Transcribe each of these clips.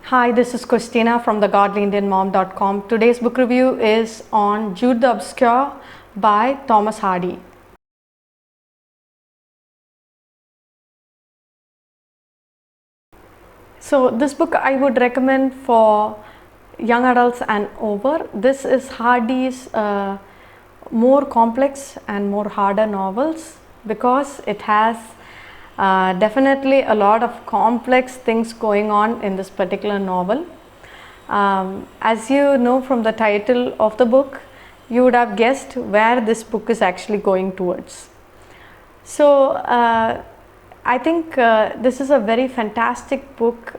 Hi, this is Christina from thegodlyindianmom.com. Today's book review is on Jude the Obscure by Thomas Hardy. So this book I would recommend for young adults and over. This is Hardy's more complex and more harder novels because it has definitely a lot of complex things going on in this particular novel. As you know from the title of the book, you would have guessed where this book is actually going towards. So I think this is a very fantastic book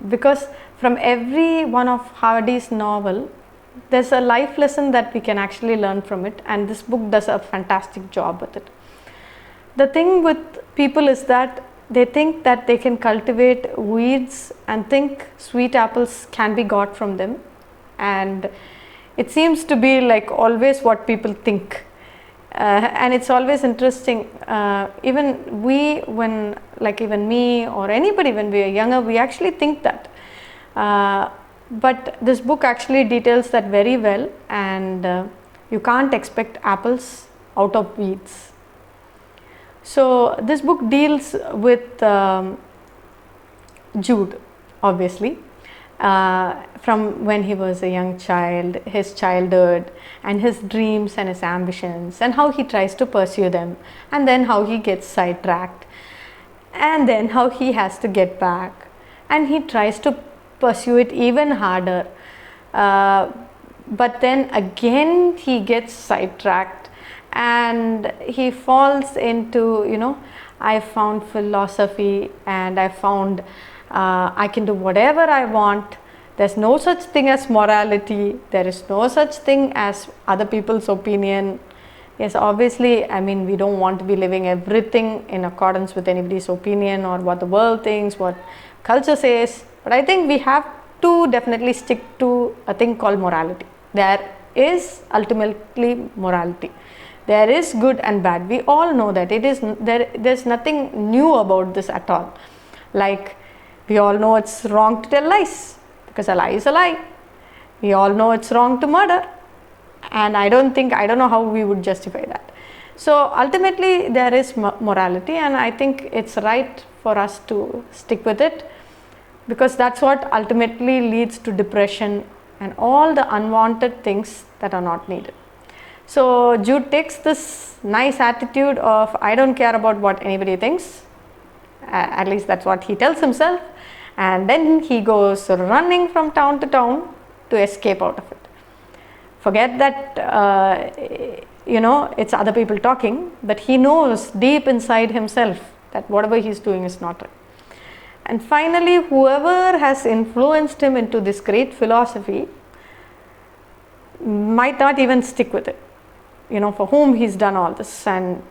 because from every one of Hardy's novel, there's a life lesson that we can actually learn from it, and this book does a fantastic job with it. The thing with people is that they think that they can cultivate weeds and think sweet apples can be got from them, and it seems to be like always what people think. And it's always interesting, even we, when like even me or anybody when we are younger, we actually think that, but this book actually details that very well, and you can't expect apples out of weeds. So this book deals with Jude, obviously, from when he was a young child, his childhood and his dreams and his ambitions, and how he tries to pursue them, and then how he gets sidetracked, and then how he has to get back, and he tries to pursue it even harder, but then again he gets sidetracked and he falls into, I found philosophy and I found I can do whatever I want. There's no such thing as morality. There is no such thing as other people's opinion. Yes, obviously, I mean, we don't want to be living everything in accordance with anybody's opinion or what the world thinks, what culture says. But I think we have to definitely stick to a thing called morality. There is ultimately morality. There is good and bad. We all know that. There's nothing new about this at all. Like, we all know it's wrong to tell lies because a lie is a lie. We all know it's wrong to murder, and I don't know how we would justify that. So ultimately there is morality, and I think it's right for us to stick with it, because that's what ultimately leads to depression and all the unwanted things that are not needed. So Jude takes this nice attitude of, I don't care about what anybody thinks, at least that's what he tells himself, and then he goes running from town to town to escape out of it. Forget that it's other people talking, but he knows deep inside himself that whatever he's doing is not right. And finally, whoever has influenced him into this great philosophy might not even stick with it, for whom he's done all this, and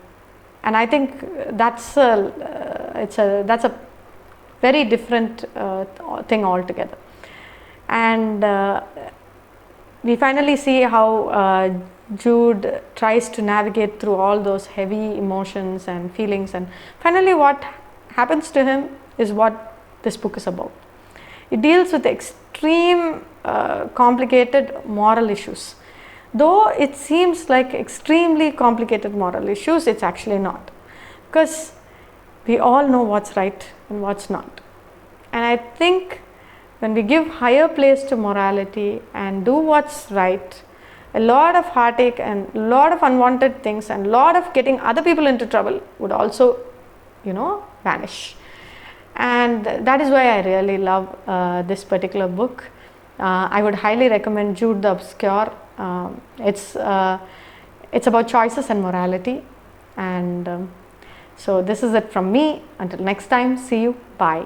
I think that's a very different thing altogether. And we finally see how Jude tries to navigate through all those heavy emotions and feelings, and finally what happens to him is what this book is about. It deals with extreme complicated moral issues. Though it seems like extremely complicated moral issues, it's actually not, because we all know what's right and what's not. And I think when we give higher place to morality and do what's right, a lot of heartache and a lot of unwanted things and a lot of getting other people into trouble would also, vanish. And that is why I really love this particular book. I would highly recommend Jude the Obscure. It's about choices and morality, and so this is it from me. Until next time, see you. Bye.